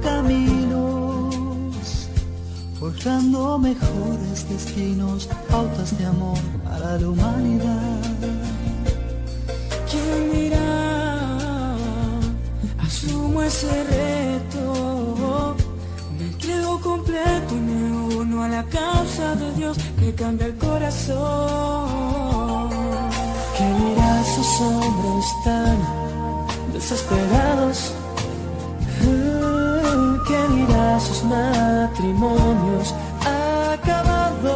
caminos, forjando mejores destinos, pautas de amor para la humanidad. ¿Quién dirá? Asumo ese reto, me entrego completo y me uno a la causa de Dios que cambia el corazón. ¿Qué dirá esos hombres tan desesperados? ¿Qué dirá sus matrimonios acabados?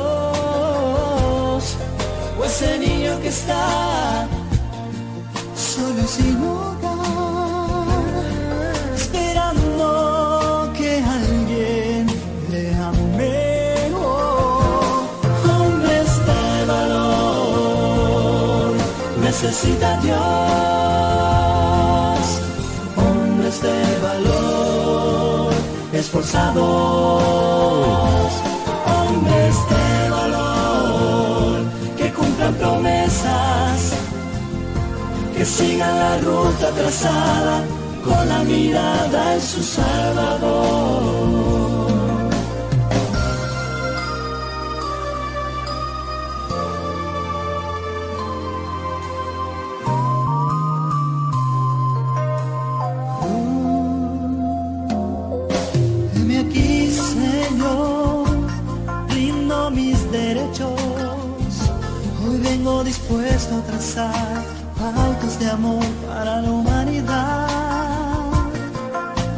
O ese niño que está solo y sin hogar, esperando que alguien le ame. Hombres de valor, necesita Dios. Hombres de valor, esforzados. Hombres de valor, que cumplan promesas, que sigan la ruta trazada con la mirada en su Salvador. Heme aquí, Señor, rindo mis derechos. Hoy vengo dispuesto a trazar pautas de amor para la humanidad.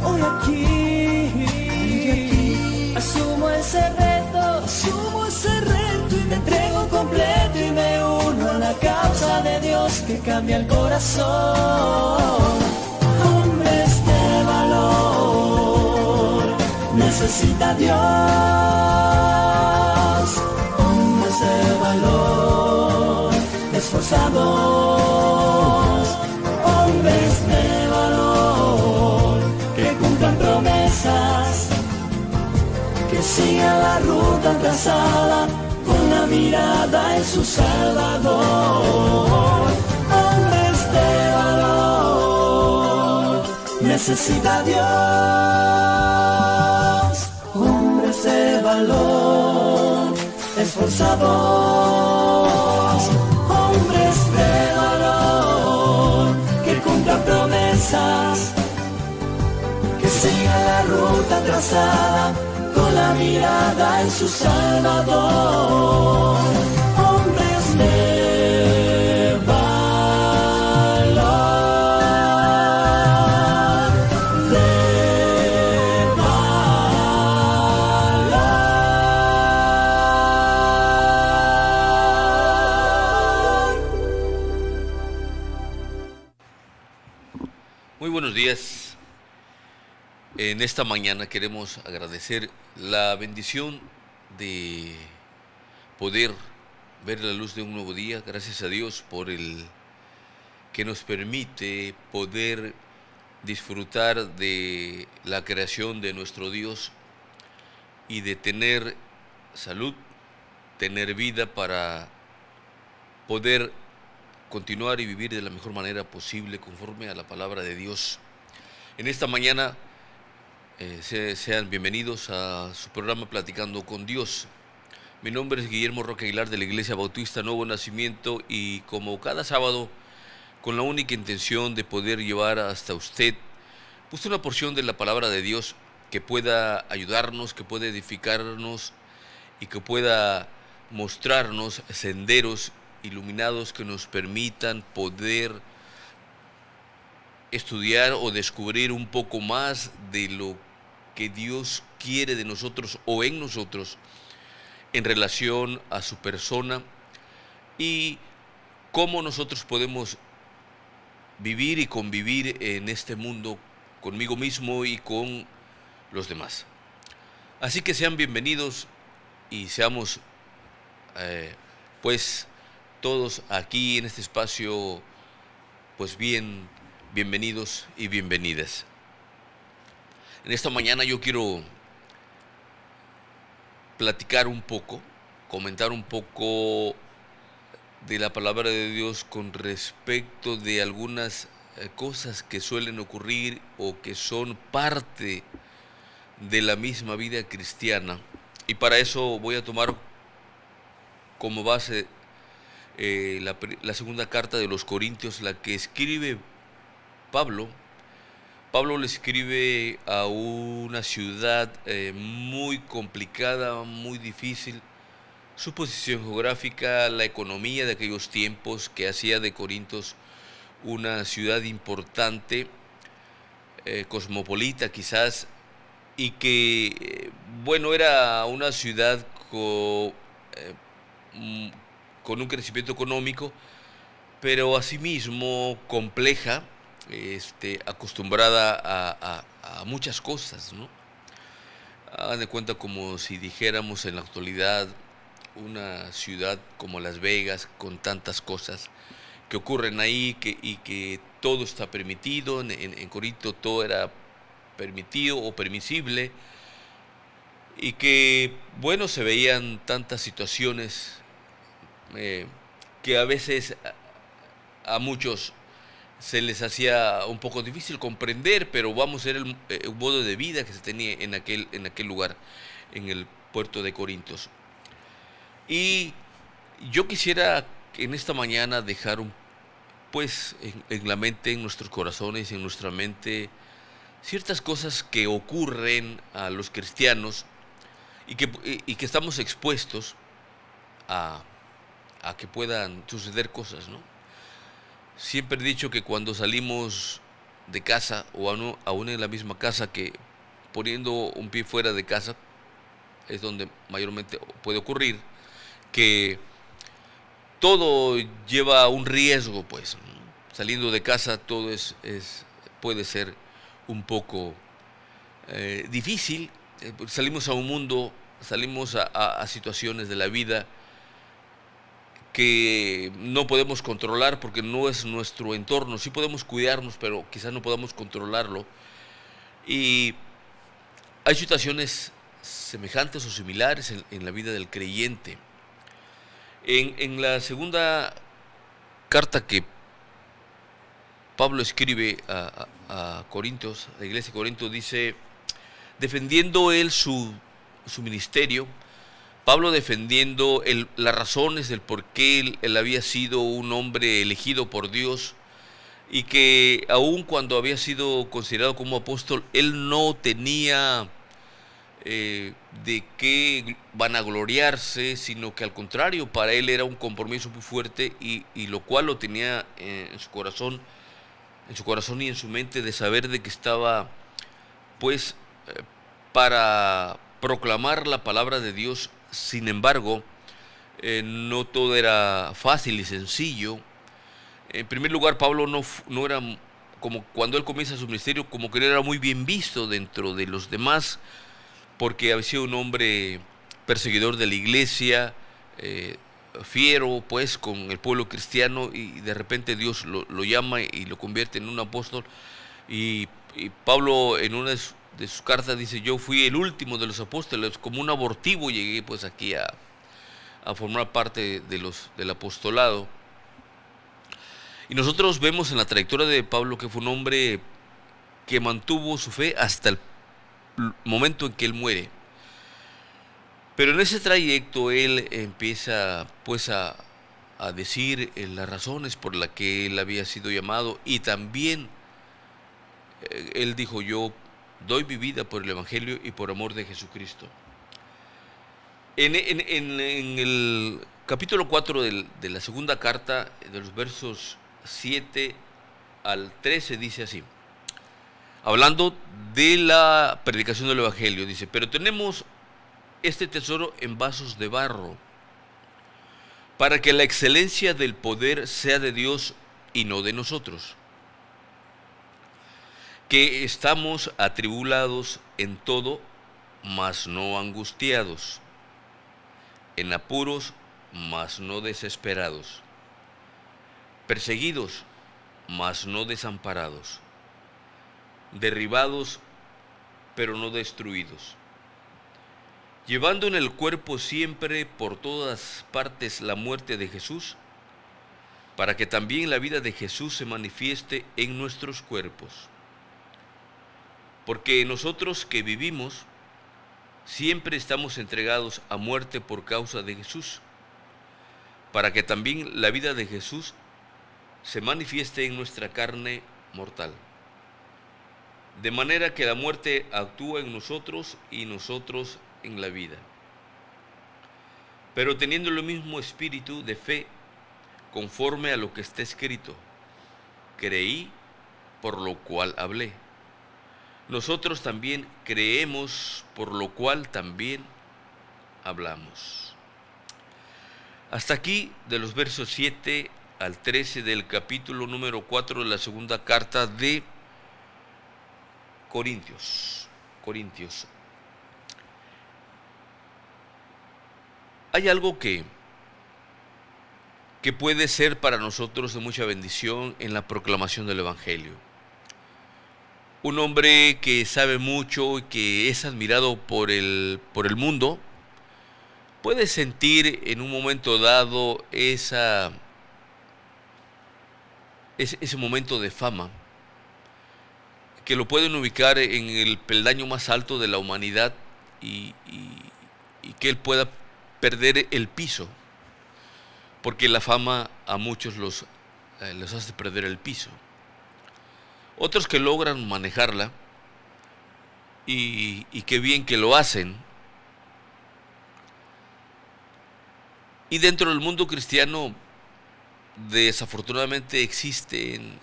Hoy aquí asumo ese reto y me entrego completo y me uno a la causa de Dios que cambia el corazón. Hombres de valor, necesita Dios. Hombres de valor, esforzados. Hombres de valor, que cumplan promesas, que sigan la ruta trazada con la mirada en su Salvador. Hombres de valor, necesita Dios. Hombres de valor, esforzados. Hombres de valor, que cumplan promesas, que sigan la ruta trazada con la mirada en su Salvador. Hombres de valor, de valor. Muy buenos días. En esta mañana queremos agradecer la bendición de poder ver la luz de un nuevo día. Gracias a Dios por el que nos permite poder disfrutar de la creación de nuestro Dios y de tener salud, tener vida para poder continuar y vivir de la mejor manera posible conforme a la palabra de Dios. En esta mañana sean bienvenidos a su programa Platicando con Dios. Mi nombre es Guillermo Roque Aguilar de la Iglesia Bautista Nuevo Nacimiento y como cada sábado, con la única intención de poder llevar hasta usted pues una porción de la palabra de Dios que pueda ayudarnos, que pueda edificarnos y que pueda mostrarnos senderos iluminados que nos permitan poder estudiar o descubrir un poco más de lo que Dios quiere de nosotros o en nosotros en relación a su persona y cómo nosotros podemos vivir y convivir en este mundo conmigo mismo y con los demás. Así que sean bienvenidos y seamos pues todos aquí en este espacio pues bienvenidos y bienvenidas. En esta mañana yo quiero platicar un poco, comentar un poco de la palabra de Dios con respecto de algunas cosas que suelen ocurrir o que son parte de la misma vida cristiana. Y para eso voy a tomar como base la segunda carta de los Corintios, la que escribe Pablo. Pablo le escribe a una ciudad muy complicada, muy difícil. Su posición geográfica, la economía de aquellos tiempos que hacía de Corintios una ciudad importante, cosmopolita quizás, y que, bueno, era una ciudad con un crecimiento económico, pero asimismo compleja, acostumbrada a muchas cosas, ¿no? Hagan de cuenta como si dijéramos en la actualidad una ciudad como Las Vegas, con tantas cosas que ocurren ahí, y que todo está permitido. En Corinto todo era permitido o permisible, y que, bueno, se veían tantas situaciones que a veces a muchos se les hacía un poco difícil comprender, pero vamos a ver el modo de vida que se tenía en aquel lugar, en el puerto de Corintios. Y yo quisiera en esta mañana dejar pues en la mente, en nuestros corazones, en nuestra mente, ciertas cosas que ocurren a los cristianos y que estamos expuestos a que puedan suceder cosas, ¿no? Siempre he dicho que cuando salimos de casa, o aún en la misma casa, que poniendo un pie fuera de casa es donde mayormente puede ocurrir, que todo lleva un riesgo, pues, ¿no? Saliendo de casa todo puede ser un poco difícil. Salimos a un mundo, salimos a situaciones de la vida que no podemos controlar porque no es nuestro entorno. Sí podemos cuidarnos, pero quizás no podamos controlarlo. Y hay situaciones semejantes o similares en la vida del creyente. En la segunda carta que Pablo escribe a Corintios, a la iglesia de Corinto, dice, defendiendo él su ministerio, Pablo defendiendo las razones del por qué él había sido un hombre elegido por Dios, y que aun cuando había sido considerado como apóstol, él no tenía de qué vanagloriarse, sino que al contrario, para él era un compromiso muy fuerte, y lo cual lo tenía en su corazón y en su mente, de saber de que estaba pues para proclamar la palabra de Dios. Sin embargo, no todo era fácil y sencillo. En primer lugar, Pablo no era, como cuando él comienza su ministerio, como que no era muy bien visto dentro de los demás, porque había sido un hombre perseguidor de la iglesia, fiero pues con el pueblo cristiano, y de repente Dios lo llama y lo convierte en un apóstol. Y Pablo en una de sus cartas dice, yo fui el último de los apóstoles, como un abortivo llegué pues aquí a formar parte del apostolado. Y nosotros vemos en la trayectoria de Pablo que fue un hombre que mantuvo su fe hasta el momento en que él muere. Pero en ese trayecto él empieza pues a decir las razones por las que él había sido llamado, y también él dijo, yo doy mi vida por el Evangelio y por amor de Jesucristo. En el capítulo 4 de la segunda carta, de los versos 7 al 13, dice así, hablando de la predicación del Evangelio, dice, pero tenemos este tesoro en vasos de barro, para que la excelencia del poder sea de Dios y no de nosotros, que estamos atribulados en todo, mas no angustiados, en apuros, mas no desesperados, perseguidos, mas no desamparados, derribados, pero no destruidos, llevando en el cuerpo siempre por todas partes la muerte de Jesús, para que también la vida de Jesús se manifieste en nuestros cuerpos. Porque nosotros que vivimos siempre estamos entregados a muerte por causa de Jesús, para que también la vida de Jesús se manifieste en nuestra carne mortal. De manera que la muerte actúa en nosotros y nosotros en la vida. Pero teniendo el mismo espíritu de fe, conforme a lo que está escrito, creí, por lo cual hablé. Nosotros también creemos, por lo cual también hablamos. Hasta aquí, de los versos 7 al 13 del capítulo número 4 de la segunda carta de Corintios. Hay algo que puede ser para nosotros de mucha bendición en la proclamación del Evangelio. Un hombre que sabe mucho y que es admirado por el mundo, puede sentir en un momento dado ese momento de fama, que lo pueden ubicar en el peldaño más alto de la humanidad y que él pueda perder el piso, porque la fama a muchos los hace perder el piso. Otros que logran manejarla, y qué bien que lo hacen. Y dentro del mundo cristiano, desafortunadamente existen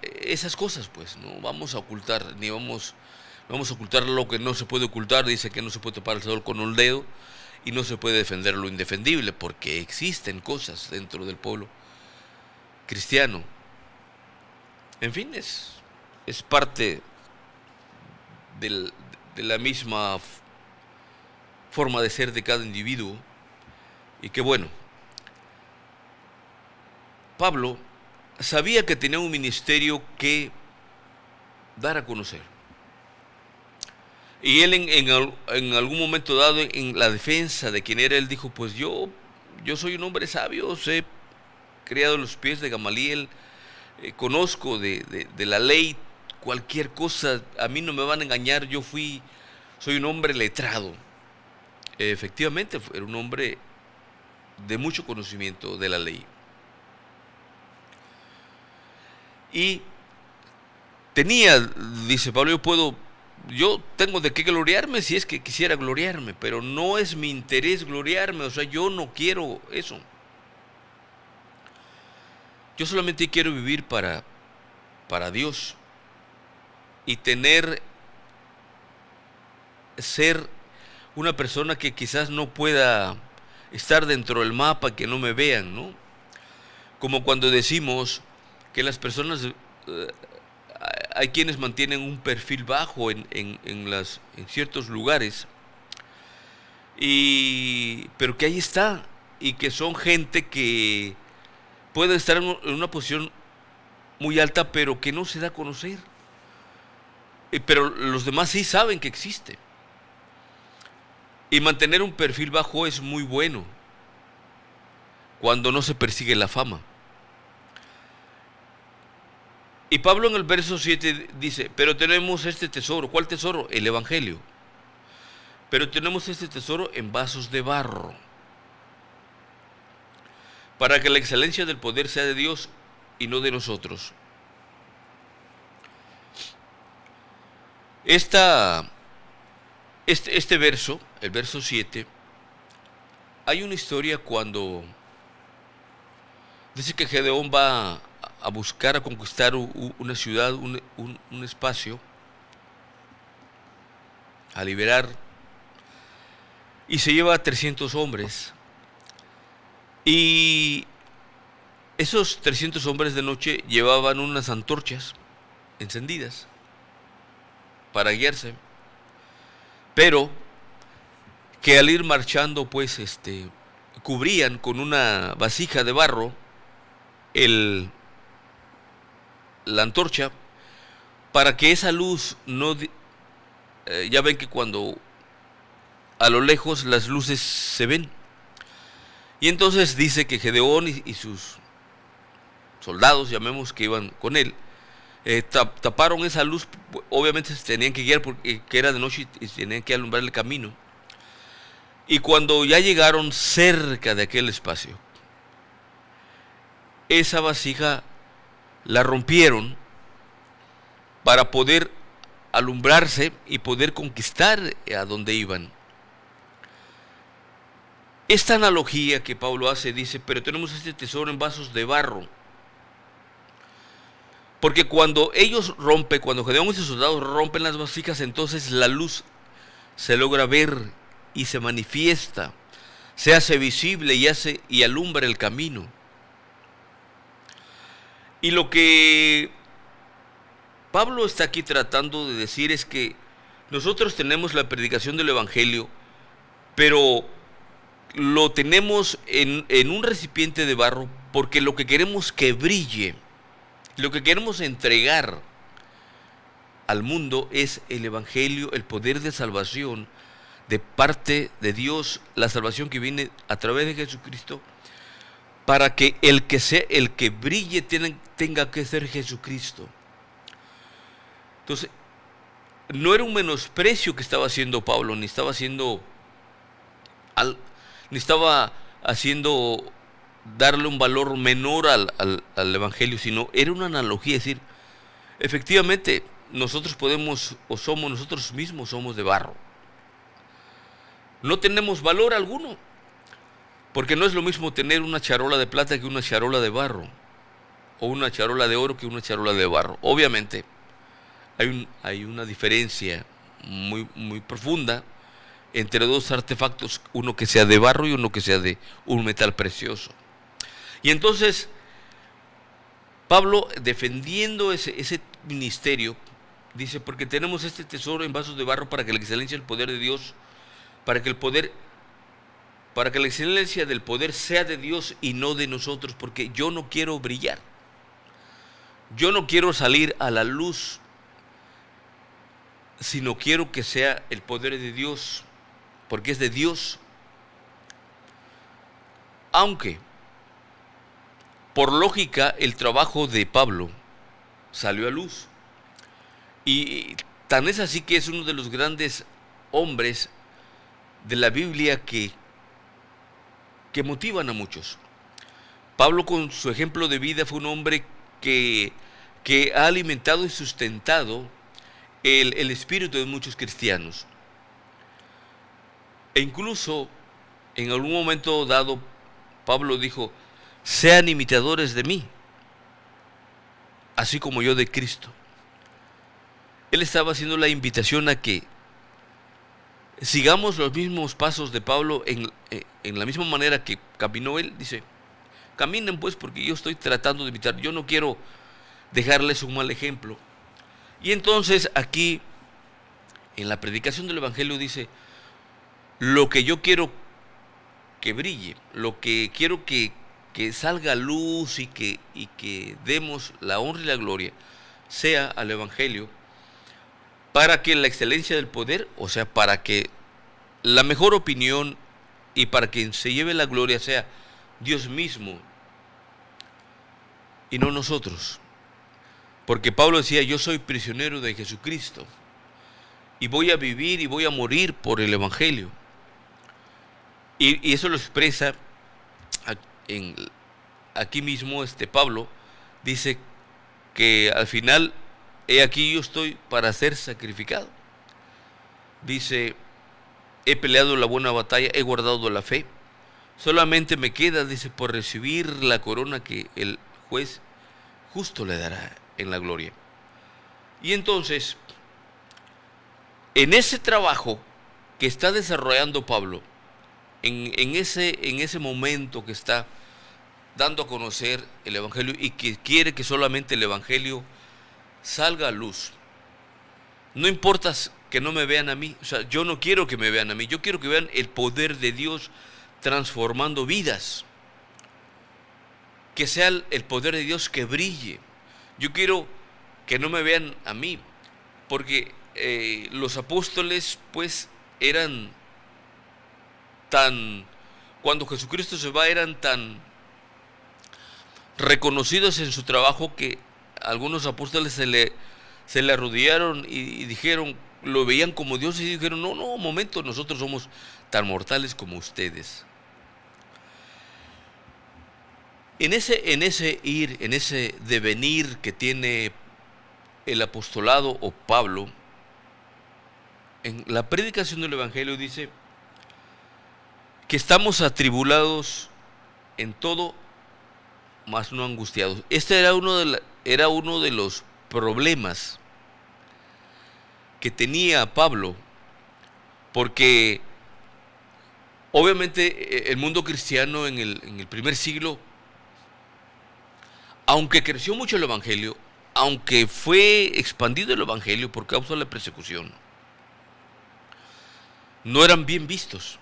esas cosas, pues no vamos a ocultar, vamos a ocultar lo que no se puede ocultar. Dice que no se puede tapar el sol con un dedo y no se puede defender lo indefendible, porque existen cosas dentro del pueblo cristiano. En fin, es parte de la misma forma de ser de cada individuo. Y que bueno, Pablo sabía que tenía un ministerio que dar a conocer. Y él en algún momento dado, en la defensa de quien era, él dijo, pues yo soy un hombre sabio, he criado en los pies de Gamaliel, conozco de la ley, cualquier cosa, a mí no me van a engañar, soy un hombre letrado. Efectivamente, era un hombre de mucho conocimiento de la ley. Y tenía, dice Pablo, yo tengo de qué gloriarme si es que quisiera gloriarme, pero no es mi interés gloriarme, o sea, yo no quiero eso. Yo solamente quiero vivir para Dios y ser una persona que quizás no pueda estar dentro del mapa, que no me vean, ¿no? Como cuando decimos que las personas, hay quienes mantienen un perfil bajo en ciertos lugares, pero que ahí está, y que son gente que puede estar en una posición muy alta, pero que no se da a conocer. Pero los demás sí saben que existe. Y mantener un perfil bajo es muy bueno cuando no se persigue la fama. Y Pablo en el verso 7 dice, pero tenemos este tesoro. ¿Cuál tesoro? El Evangelio. Pero tenemos este tesoro en vasos de barro, para que la excelencia del poder sea de Dios y no de nosotros. Este verso, el verso 7, hay una historia cuando dice que Gedeón va a buscar, a conquistar una ciudad, un espacio, a liberar, y se lleva a 300 hombres. Y esos 300 hombres de noche llevaban unas antorchas encendidas para guiarse, pero que al ir marchando, pues cubrían con una vasija de barro la antorcha, para que esa luz no, ya ven que cuando a lo lejos las luces se ven. Y entonces dice que Gedeón y sus soldados, llamemos, que iban con él, taparon esa luz, obviamente se tenían que guiar porque era de noche y tenían que alumbrar el camino. Y cuando ya llegaron cerca de aquel espacio, esa vasija la rompieron para poder alumbrarse y poder conquistar a donde iban. Esta analogía que Pablo hace dice, pero tenemos este tesoro en vasos de barro. Porque cuando ellos rompen, cuando Gedeón y sus soldados rompen las vasijas, entonces la luz se logra ver y se manifiesta, se hace visible y alumbra el camino. Y lo que Pablo está aquí tratando de decir es que nosotros tenemos la predicación del Evangelio, pero lo tenemos en un recipiente de barro porque lo que queremos que brille, lo que queremos entregar al mundo es el Evangelio, el poder de salvación de parte de Dios, la salvación que viene a través de Jesucristo, para que el que brille tenga que ser Jesucristo. Entonces, no era un menosprecio que estaba haciendo Pablo, ni estaba haciendo darle un valor menor al Evangelio, sino era una analogía, es decir, efectivamente, nosotros nosotros mismos somos de barro. No tenemos valor alguno, porque no es lo mismo tener una charola de plata que una charola de barro, o una charola de oro que una charola de barro. Obviamente, hay una diferencia muy, muy profunda entre dos artefactos, uno que sea de barro y uno que sea de un metal precioso. Y entonces, Pablo, defendiendo ese ministerio, dice, porque tenemos este tesoro en vasos de barro para que la excelencia del poder de Dios, para que la excelencia del poder sea de Dios y no de nosotros, porque yo no quiero brillar, yo no quiero salir a la luz, sino quiero que sea el poder de Dios, porque es de Dios. Aunque, por lógica, el trabajo de Pablo salió a luz. Y tan es así que es uno de los grandes hombres de la Biblia que motivan a muchos. Pablo, con su ejemplo de vida, fue un hombre que ha alimentado y sustentado el espíritu de muchos cristianos. E incluso, en algún momento dado, Pablo dijo, sean imitadores de mí, así como yo de Cristo. Él estaba haciendo la invitación a que sigamos los mismos pasos de Pablo en la misma manera que caminó él. Dice, caminen pues, porque yo estoy tratando de imitar, yo no quiero dejarles un mal ejemplo. Y entonces aquí, en la predicación del Evangelio dice, lo que yo quiero que brille, lo que quiero que salga a luz y que demos la honra y la gloria, sea al Evangelio, para que la excelencia del poder, o sea, para que la mejor opinión y para que se lleve la gloria sea Dios mismo y no nosotros. Porque Pablo decía, yo soy prisionero de Jesucristo y voy a vivir y voy a morir por el Evangelio. Y eso lo expresa aquí mismo Pablo, dice que al final, he aquí yo estoy para ser sacrificado. Dice, he peleado la buena batalla, he guardado la fe, solamente me queda, dice, por recibir la corona que el juez justo le dará en la gloria. Y entonces, en ese trabajo que está desarrollando Pablo, en ese momento que está dando a conocer el Evangelio y que quiere que solamente el Evangelio salga a luz, no importa que no me vean a mí, o sea, yo no quiero que me vean a mí, yo quiero que vean el poder de Dios transformando vidas, que sea el poder de Dios que brille. Yo quiero que no me vean a mí, porque los apóstoles pues eran cuando Jesucristo se va, eran tan reconocidos en su trabajo que algunos apóstoles se le arrodillaron y dijeron, lo veían como Dios y dijeron, no, un momento, nosotros somos tan mortales como ustedes. En ese devenir que tiene el apostolado o Pablo, en la predicación del Evangelio dice que estamos atribulados en todo, mas no angustiados. Este era uno de los problemas que tenía Pablo, porque obviamente el mundo cristiano en el primer siglo, aunque creció mucho el Evangelio, aunque fue expandido el Evangelio por causa de la persecución, no eran bien vistos.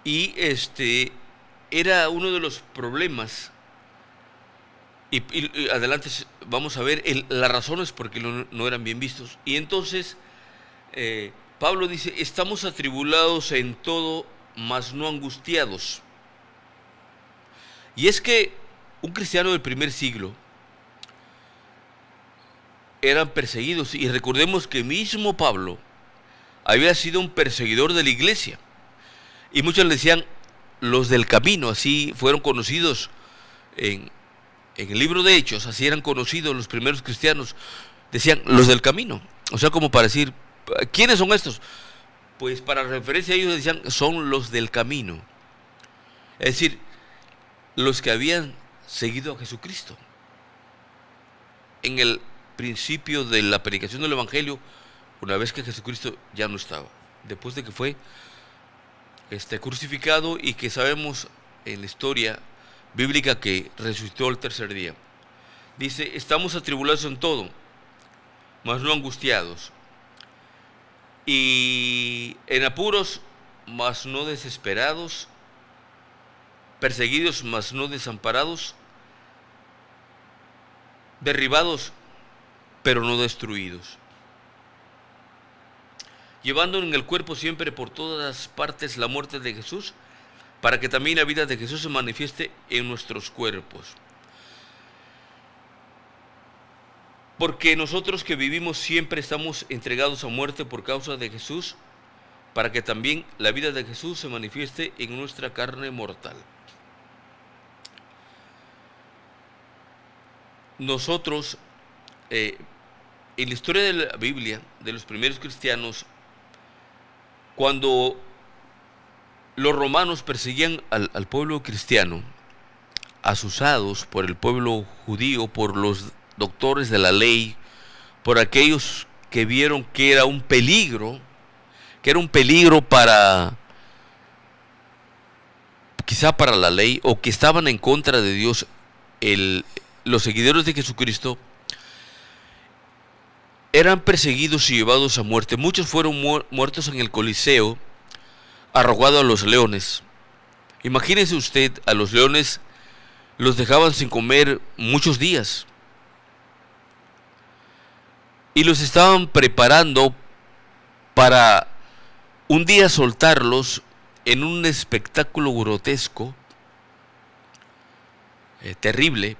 Y era uno de los problemas. Y adelante vamos a ver las razones por qué no eran bien vistos. Y entonces Pablo dice, estamos atribulados en todo, mas no angustiados. Y es que un cristiano del primer siglo eran perseguidos. Y recordemos que mismo Pablo había sido un perseguidor de la iglesia. Y muchos le decían los del camino, así fueron conocidos en el libro de Hechos, así eran conocidos los primeros cristianos, decían los del camino, o sea, como para decir, ¿quiénes son estos? Pues para referencia a ellos decían, son los del camino, es decir, los que habían seguido a Jesucristo. En el principio de la predicación del Evangelio, una vez que Jesucristo ya no estaba, después de que fue crucificado y que sabemos en la historia bíblica que resucitó al tercer día. Dice, estamos atribulados en todo, mas no angustiados, y en apuros, mas no desesperados, perseguidos, mas no desamparados, derribados, pero no destruidos, llevando en el cuerpo siempre por todas partes la muerte de Jesús, para que también la vida de Jesús se manifieste en nuestros cuerpos. Porque nosotros que vivimos siempre estamos entregados a muerte por causa de Jesús, para que también la vida de Jesús se manifieste en nuestra carne mortal. Nosotros, en la historia de la Biblia, de los primeros cristianos, cuando los romanos perseguían al pueblo cristiano, asusados por el pueblo judío, por los doctores de la ley, por aquellos que vieron que era un peligro para, quizá para la ley, o que estaban en contra de Dios, los seguidores de Jesucristo, eran perseguidos y llevados a muerte. Muchos fueron muertos en el Coliseo, arrojados a los leones. Imagínese usted, a los leones los dejaban sin comer muchos días y los estaban preparando para un día soltarlos en un espectáculo grotesco, terrible,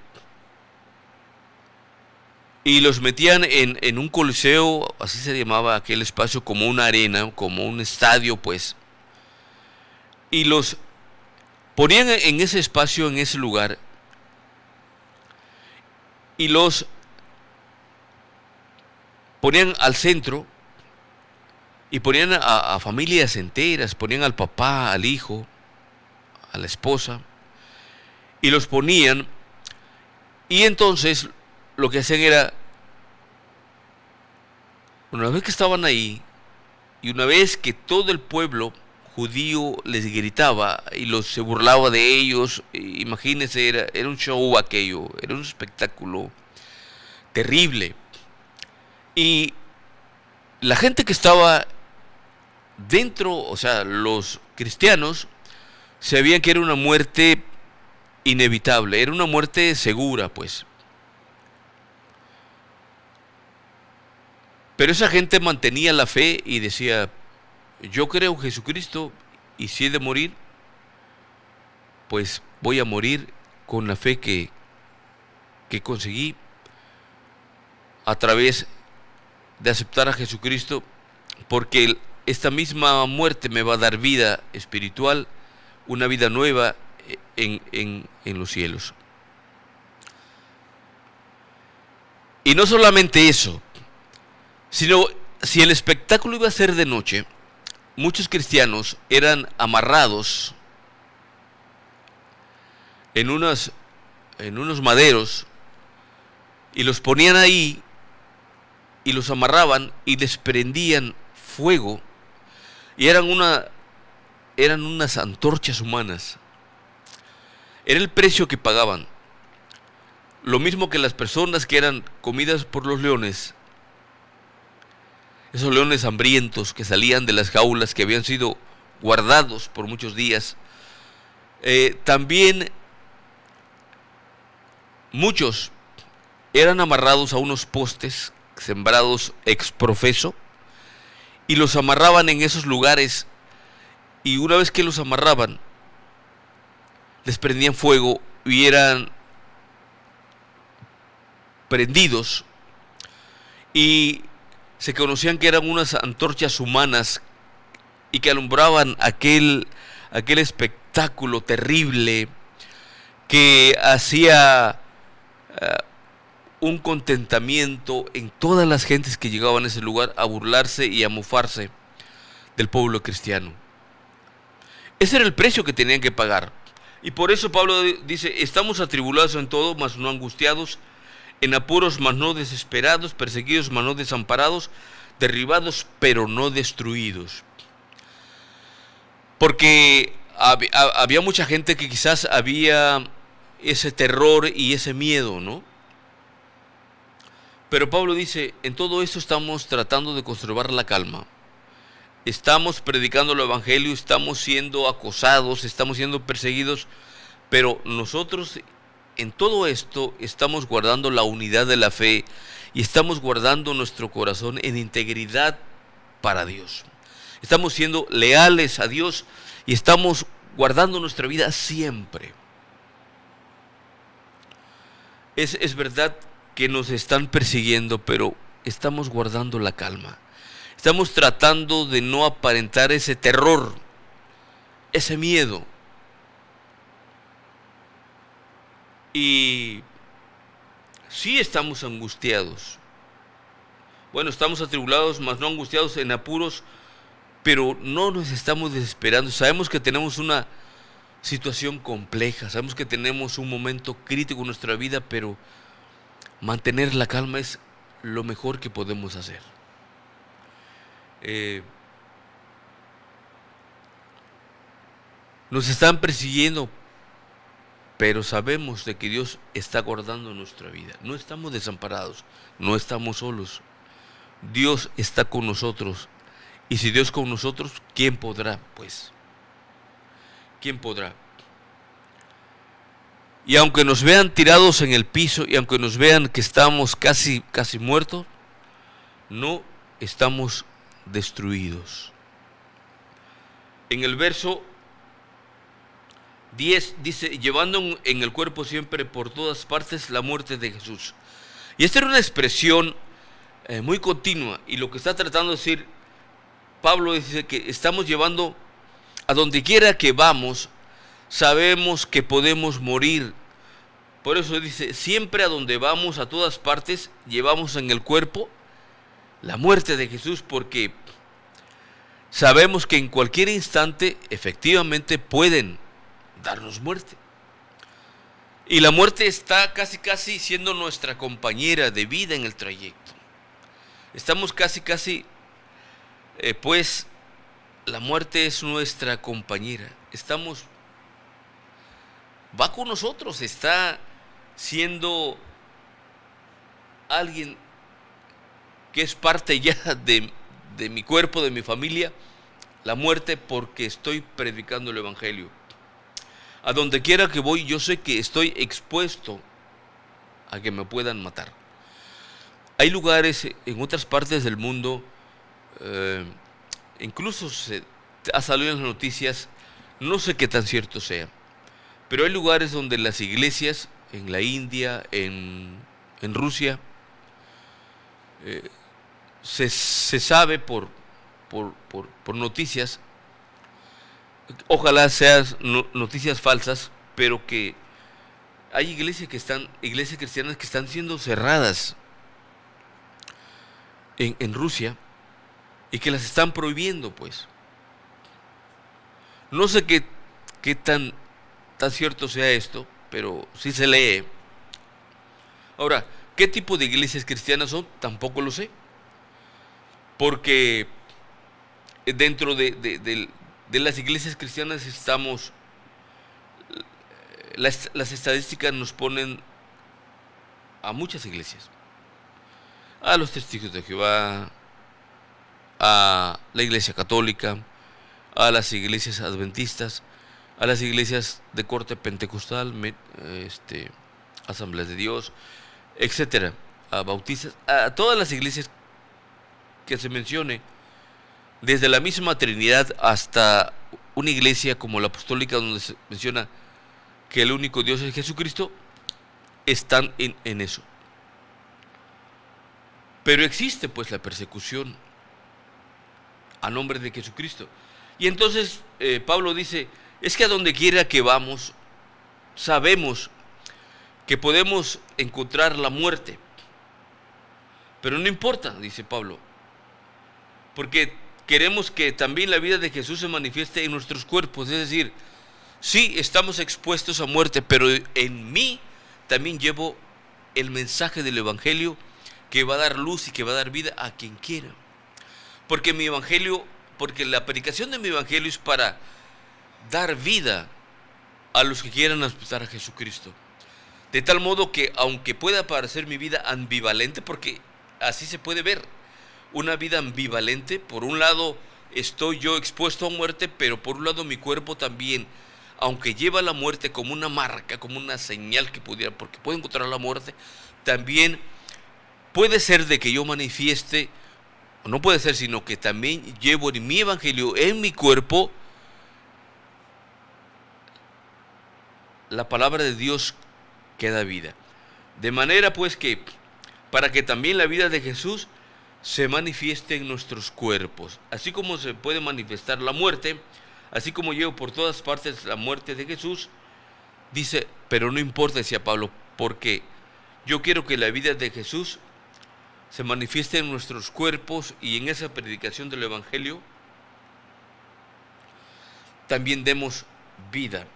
y los metían en un coliseo, así se llamaba aquel espacio, como una arena, como un estadio, pues, y los ponían en ese espacio, en ese lugar, y los ponían al centro, y ponían a familias enteras, ponían al papá, al hijo, a la esposa, y los ponían, y entonces lo que hacían era, una vez que estaban ahí, y una vez que todo el pueblo judío les gritaba y se burlaba de ellos, imagínense, era un show aquello, era un espectáculo terrible. Y la gente que estaba dentro, o sea, los cristianos, sabían que era una muerte inevitable, era una muerte segura, pues. Pero esa gente mantenía la fe y decía, yo creo en Jesucristo, y si he de morir, pues voy a morir con la fe que conseguí a través de aceptar a Jesucristo, porque esta misma muerte me va a dar vida espiritual, una vida nueva en los cielos. Y no solamente eso, sino si el espectáculo iba a ser de noche, muchos cristianos eran amarrados en unos maderos y los ponían ahí y los amarraban y les prendían fuego y eran unas antorchas humanas. Era el precio que pagaban. Lo mismo que las personas que eran comidas por los leones, esos leones hambrientos que salían de las jaulas que habían sido guardados por muchos días. También muchos eran amarrados a unos postes sembrados ex profeso y los amarraban en esos lugares, y una vez que los amarraban les prendían fuego y eran prendidos, y se conocían que eran unas antorchas humanas y que alumbraban aquel espectáculo terrible que hacía un contentamiento en todas las gentes que llegaban a ese lugar a burlarse y a mofarse del pueblo cristiano. Ese era el precio que tenían que pagar. Y por eso Pablo dice: estamos atribulados en todo, mas no angustiados, en apuros, mas no desesperados, perseguidos, mas no desamparados, derribados, pero no destruidos. Porque había mucha gente que quizás había ese terror y ese miedo, ¿no? Pero Pablo dice: en todo esto estamos tratando de conservar la calma. Estamos predicando el evangelio, estamos siendo acosados, estamos siendo perseguidos, pero nosotros en todo esto estamos guardando la unidad de la fe y estamos guardando nuestro corazón en integridad para Dios. Estamos siendo leales a Dios y estamos guardando nuestra vida siempre. Es verdad que nos están persiguiendo, pero estamos guardando la calma. Estamos tratando de no aparentar ese terror, ese miedo. Y sí estamos angustiados. Bueno, estamos atribulados, mas no angustiados, en apuros, pero no nos estamos desesperando. Sabemos que tenemos una situación compleja, sabemos que tenemos un momento crítico en nuestra vida, pero mantener la calma es lo mejor que podemos hacer. Nos están persiguiendo, pero sabemos de que Dios está guardando nuestra vida. No estamos desamparados, no estamos solos. Dios está con nosotros. Y si Dios con nosotros, ¿quién podrá? Pues, ¿quién podrá? Y aunque nos vean tirados en el piso, y aunque nos vean que estamos casi muertos, no estamos destruidos. En el verso 10 dice: llevando en el cuerpo siempre por todas partes la muerte de Jesús. Y esta era una expresión muy continua, y lo que está tratando de decir Pablo dice que estamos llevando a donde quiera que vamos, sabemos que podemos morir. Por eso dice: siempre a donde vamos, a todas partes, llevamos en el cuerpo la muerte de Jesús, porque sabemos que en cualquier instante efectivamente pueden darnos muerte. Y la muerte está casi siendo nuestra compañera de vida en el trayecto. Estamos casi, pues la muerte es nuestra compañera. Va con nosotros, está siendo alguien que es parte ya de mi cuerpo, de mi familia, la muerte, porque estoy predicando el evangelio. A donde quiera que voy, yo sé que estoy expuesto a que me puedan matar. Hay lugares en otras partes del mundo, incluso ha salido en las noticias, no sé qué tan cierto sea, Pero hay lugares donde las iglesias, en la India, en Rusia, se sabe por noticias, ojalá sean noticias falsas, pero que hay iglesias cristianas que están siendo cerradas en Rusia y que las están prohibiendo, pues. No sé qué tan cierto sea esto, pero sí se lee. Ahora, ¿qué tipo de iglesias cristianas son? Tampoco lo sé. Porque dentro de las iglesias cristianas estamos, las estadísticas nos ponen a muchas iglesias. A los Testigos de Jehová, a la Iglesia Católica, a las iglesias adventistas, a las iglesias de corte pentecostal, Asambleas de Dios, etcétera, a bautistas, a todas las iglesias que se mencione, desde la misma Trinidad hasta una iglesia como la apostólica, donde se menciona que el único Dios es Jesucristo, están en eso. Pero existe pues la persecución a nombre de Jesucristo. Y entonces Pablo dice, es que a donde quiera que vamos, sabemos que podemos encontrar la muerte. Pero no importa, dice Pablo, porque queremos que también la vida de Jesús se manifieste en nuestros cuerpos. Es decir, sí estamos expuestos a muerte, pero en mí también llevo el mensaje del Evangelio que va a dar luz y que va a dar vida a quien quiera. Porque la predicación de mi Evangelio es para dar vida a los que quieran aceptar a Jesucristo. De tal modo que, aunque pueda parecer mi vida ambivalente, porque así se puede ver, una vida ambivalente, por un lado estoy yo expuesto a muerte, pero por un lado mi cuerpo también, aunque lleva la muerte como una marca, como una señal que pudiera, porque puedo encontrar la muerte, también puede ser de que yo manifieste, o no puede ser, sino que también llevo en mi Evangelio, en mi cuerpo, la palabra de Dios que da vida. De manera pues que, para que también la vida de Jesús se manifieste en nuestros cuerpos, así como se puede manifestar la muerte, así como llevo por todas partes la muerte de Jesús, dice, pero no importa, decía Pablo, porque yo quiero que la vida de Jesús se manifieste en nuestros cuerpos, y en esa predicación del Evangelio también demos vida,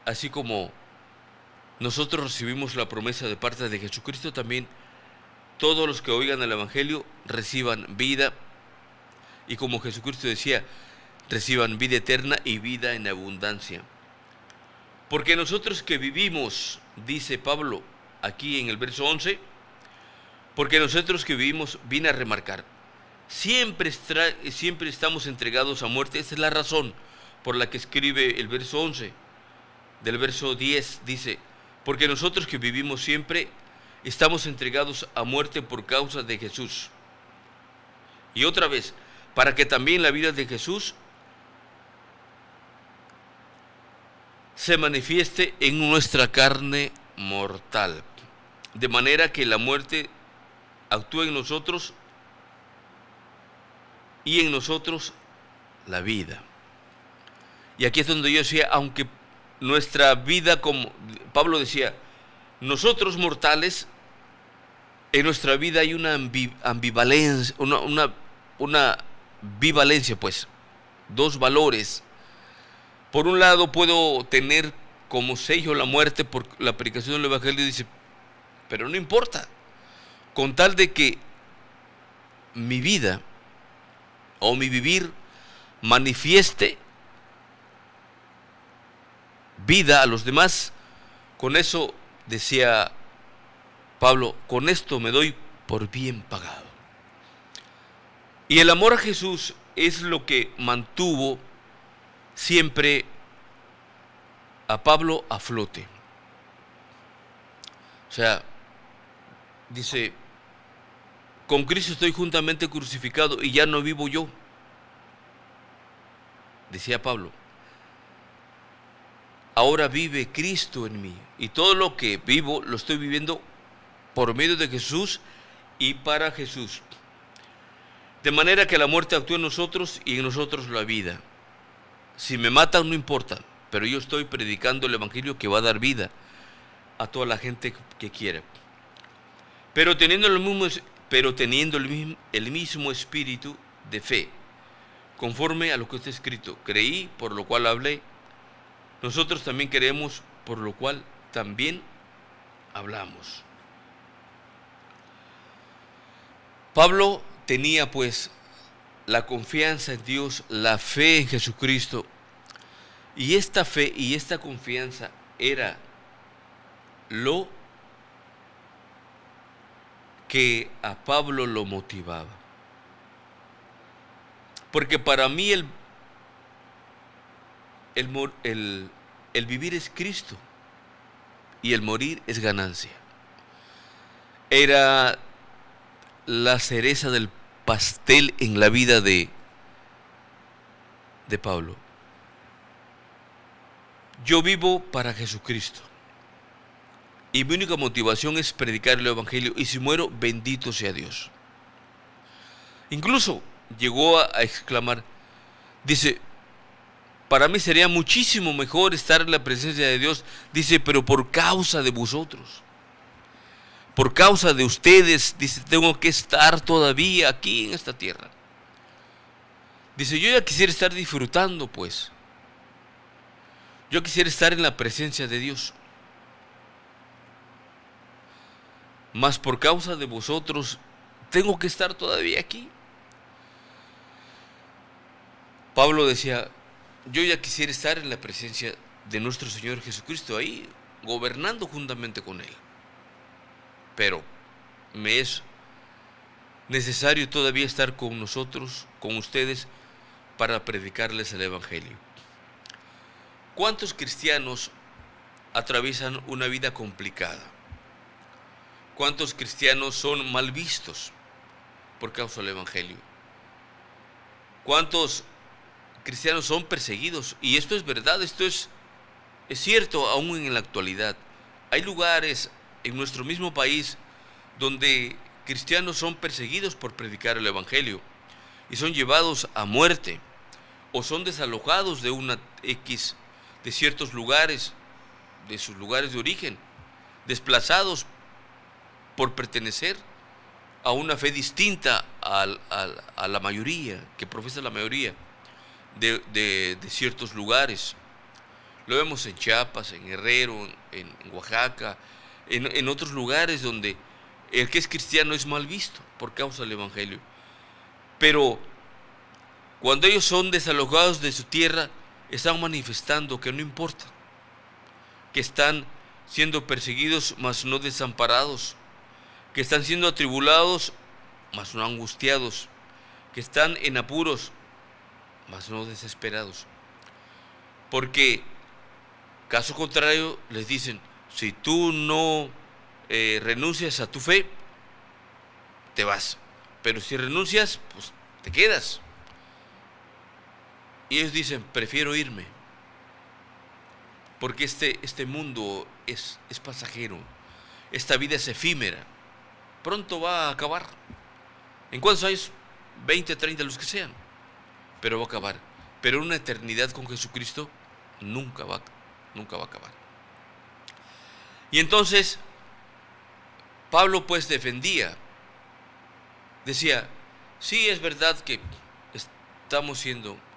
así como nosotros recibimos la promesa de parte de Jesucristo, también todos los que oigan el Evangelio reciban vida, y como Jesucristo decía, reciban vida eterna y vida en abundancia. Porque nosotros que vivimos, dice Pablo aquí en el verso 11, porque nosotros que vivimos, viene a remarcar, siempre estamos entregados a muerte. Esa es la razón por la que escribe el verso 11. Del verso 10 dice, porque nosotros que vivimos siempre estamos entregados a muerte por causa de Jesús. Y otra vez, para que también la vida de Jesús se manifieste en nuestra carne mortal, de manera que la muerte actúa en nosotros y en nosotros la vida. Y aquí es donde yo decía, aunque nuestra vida, como Pablo decía, nosotros mortales, en nuestra vida hay una ambivalencia, una bivalencia, pues, dos valores. Por un lado puedo tener como sello la muerte por la predicación del Evangelio, dice, pero no importa, con tal de que mi vida o mi vivir manifieste vida a los demás, con eso, decía Pablo, con esto me doy por bien pagado. Y el amor a Jesús es lo que mantuvo siempre a Pablo a flote. O sea, dice, con Cristo estoy juntamente crucificado y ya no vivo yo, decía Pablo. ahora vive Cristo en mí. Y todo lo que vivo lo estoy viviendo por medio de Jesús y para Jesús. De manera que la muerte actúa en nosotros y en nosotros la vida. Si me matan no importa, pero yo estoy predicando el evangelio que va a dar vida a toda la gente que quiera. Pero teniendo el mismo espíritu de fe, conforme a lo que está escrito, creí, por lo cual hablé. Nosotros también creemos, por lo cual también hablamos. Pablo tenía pues la confianza en Dios, la fe en Jesucristo, y esta fe y esta confianza era lo que a Pablo lo motivaba. Porque para mí el vivir es Cristo y el morir es ganancia. Era la cereza del pastel en la vida de Pablo. Yo vivo para Jesucristo y mi única motivación es predicar el evangelio, y si muero, bendito sea Dios. Incluso llegó a exclamar, dice, para mí sería muchísimo mejor estar en la presencia de Dios, dice, pero por causa de vosotros, por causa de ustedes, dice, tengo que estar todavía aquí en esta tierra. Dice, yo ya quisiera estar disfrutando, pues. Yo quisiera estar en la presencia de Dios. Mas por causa de vosotros, tengo que estar todavía aquí. Pablo decía, yo ya quisiera estar en la presencia de nuestro Señor Jesucristo, ahí, gobernando juntamente con Él. Pero me es necesario todavía estar con nosotros, con ustedes, para predicarles el evangelio. ¿Cuántos cristianos atraviesan una vida complicada? ¿Cuántos cristianos son mal vistos por causa del evangelio? ¿Cuántos cristianos son perseguidos? Y esto es verdad, esto es cierto aún en la actualidad. Hay lugares en nuestro mismo país donde cristianos son perseguidos por predicar el evangelio y son llevados a muerte o son desalojados de ciertos lugares, de sus lugares de origen, desplazados por pertenecer a una fe distinta a la mayoría, que profesa la mayoría de ciertos lugares. Lo vemos en Chiapas, en Guerrero, en Oaxaca, en otros lugares donde el que es cristiano es mal visto por causa del evangelio. Pero cuando ellos son desalojados de su tierra, están manifestando que no importa, que están siendo perseguidos, mas no desamparados, que están siendo atribulados, mas no angustiados, que están en apuros, mas no desesperados. Porque, caso contrario, les dicen, si tú no renuncias a tu fe, te vas. Pero si renuncias, pues te quedas. Y ellos dicen, prefiero irme, porque este mundo es pasajero, esta vida es efímera, pronto va a acabar. ¿En cuántos años? 20, 30, los que sean, pero va a acabar. Pero una eternidad con Jesucristo nunca va a acabar. Y entonces Pablo pues defendía, decía, sí, es verdad que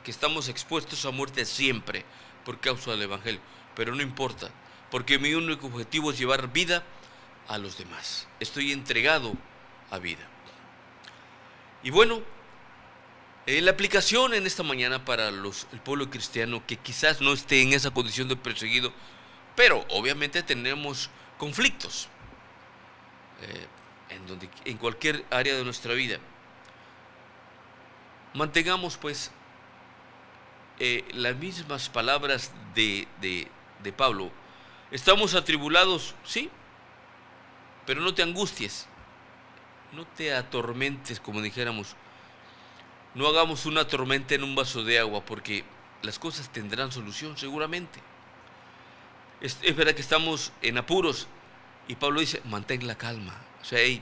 estamos expuestos a muerte siempre por causa del evangelio, pero no importa, porque mi único objetivo es llevar vida a los demás. Estoy entregado a vida. Y bueno, la aplicación en esta mañana para el pueblo cristiano que quizás no esté en esa condición de perseguido, pero obviamente tenemos conflictos en cualquier área de nuestra vida. Mantengamos pues las mismas palabras de Pablo. Estamos atribulados, sí, pero no te angusties, no te atormentes, como dijéramos. No hagamos una tormenta en un vaso de agua, porque las cosas tendrán solución seguramente. Es verdad que estamos en apuros. Y Pablo dice, mantén la calma. O sea, hey,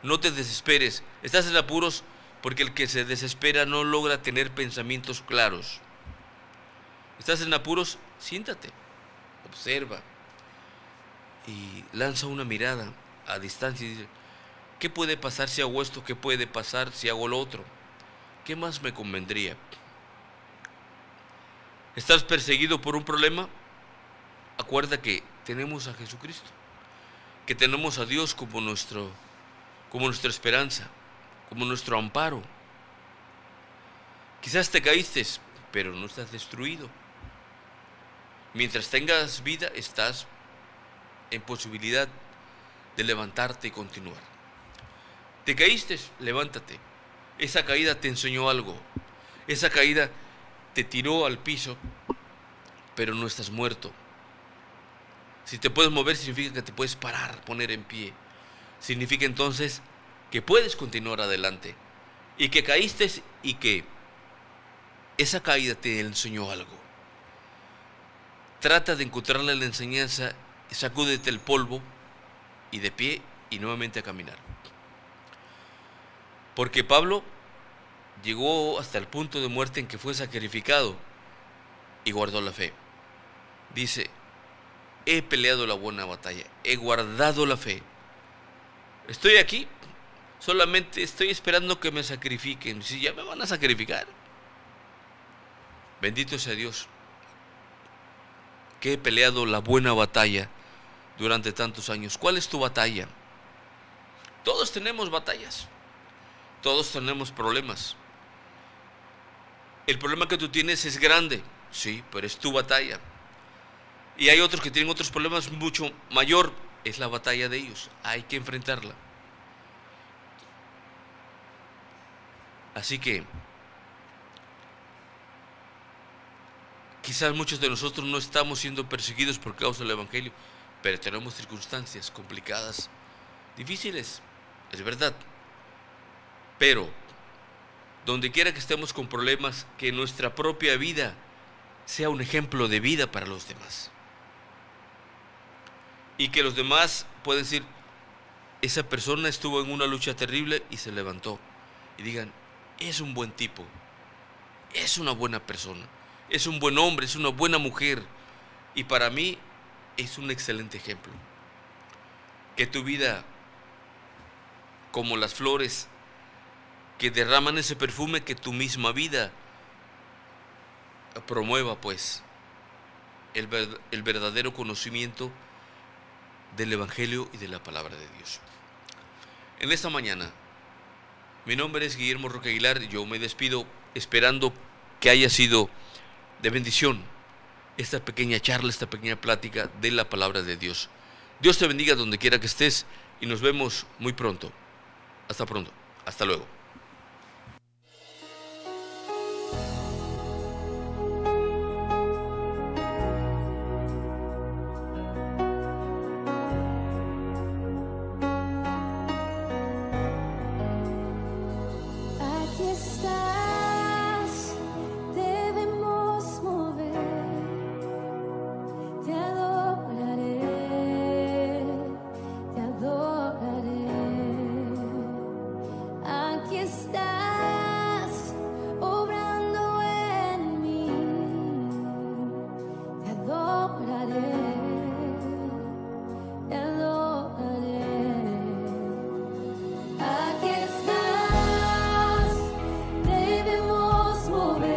no te desesperes. Estás en apuros porque el que se desespera no logra tener pensamientos claros. Estás en apuros, siéntate, observa y lanza una mirada a distancia y dice, ¿qué puede pasar si hago esto? ¿Qué puede pasar si hago lo otro? ¿Qué más me convendría? ¿Estás perseguido por un problema? Acuerda que tenemos a Jesucristo, que tenemos a Dios como nuestra esperanza, como nuestro amparo. Quizás te caíste, pero no estás destruido. Mientras tengas vida, estás en posibilidad de levantarte y continuar. Te caíste, levántate. Esa caída te enseñó algo. Esa caída te tiró al piso, pero no estás muerto. Si te puedes mover, significa que te puedes parar, poner en pie. Significa entonces que puedes continuar adelante. Y que caíste y que esa caída te enseñó algo. Trata de encontrarle la enseñanza, sacúdete el polvo y de pie y nuevamente a caminar. Porque Pablo llegó hasta el punto de muerte en que fue sacrificado y guardó la fe. Dice, he peleado la buena batalla, he guardado la fe. Estoy aquí, solamente estoy esperando que me sacrifiquen. Si ya me van a sacrificar, bendito sea Dios, que he peleado la buena batalla durante tantos años. ¿Cuál es tu batalla? Todos tenemos batallas, todos tenemos problemas. El problema que tú tienes es grande, sí, pero es tu batalla. Y hay otros que tienen otros problemas mucho mayor, es la batalla de ellos, hay que enfrentarla. Así que quizás muchos de nosotros no estamos siendo perseguidos por causa del Evangelio, pero tenemos circunstancias complicadas, difíciles, es verdad. Pero, donde quiera que estemos con problemas, que nuestra propia vida sea un ejemplo de vida para los demás. Y que los demás puedan decir, esa persona estuvo en una lucha terrible y se levantó. Y digan, es un buen tipo, es una buena persona. Es un buen hombre, es una buena mujer. Y para mí es un excelente ejemplo. Que tu vida, como las flores que derraman ese perfume, que tu misma vida promueva pues el verdadero conocimiento del Evangelio y de la palabra de Dios. En esta mañana, mi nombre es Guillermo Roque Aguilar. Yo me despido esperando que haya sido de bendición esta pequeña charla, esta pequeña plática de la palabra de Dios. Dios te bendiga donde quiera que estés y nos vemos muy pronto. Hasta pronto. Hasta luego. Aquí estás, debemos mover, te adoraré, te adoraré. Aquí estás, obrando en mí, te adoraré, te adoraré. Aquí estás, debemos mover,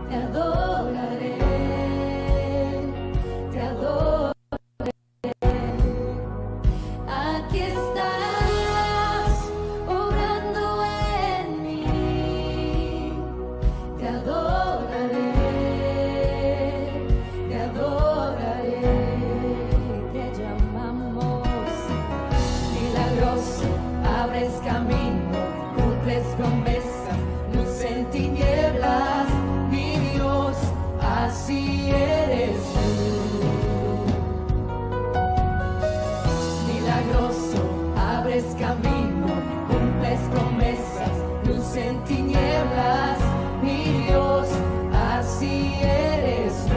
te adoraré, te adoraré. Aquí estás, obrando en mí, te adoraré, te adoraré. Te llamamos milagroso, abres camino, cumples promesas, luz en tinieblas, mi Dios, así eres tú. Milagroso, abres camino, cumples promesas, luz en tinieblas, mi Dios, así eres tú.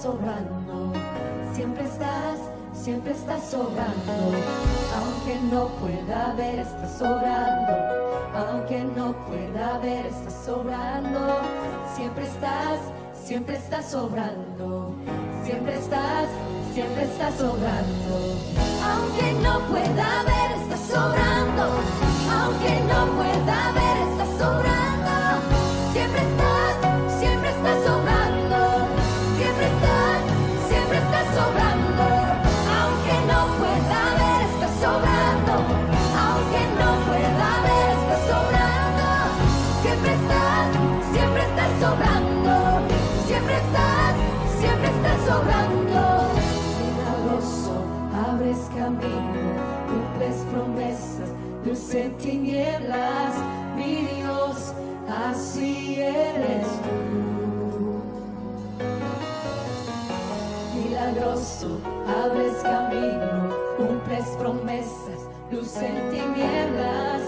sobrando. Siempre estás sobrando. Aunque no pueda ver, estás sobrando. Aunque no pueda ver, estás sobrando. Siempre estás sobrando. Siempre estás sobrando. Aunque no pueda ver, estás sobrando. Aunque no pueda ver, estás sobrando. Siempre estás sobrando. Siempre estás sobrando. Aunque no pueda ver, estás sobrando. Aunque no pueda ver, estás sobrando. Siempre estás sobrando. Siempre estás sobrando. Milagroso, abres camino, cumples promesas, luz en tinieblas, mi Dios, así eres tú. Milagroso, abres camino, cumples promesas, luz en tinieblas,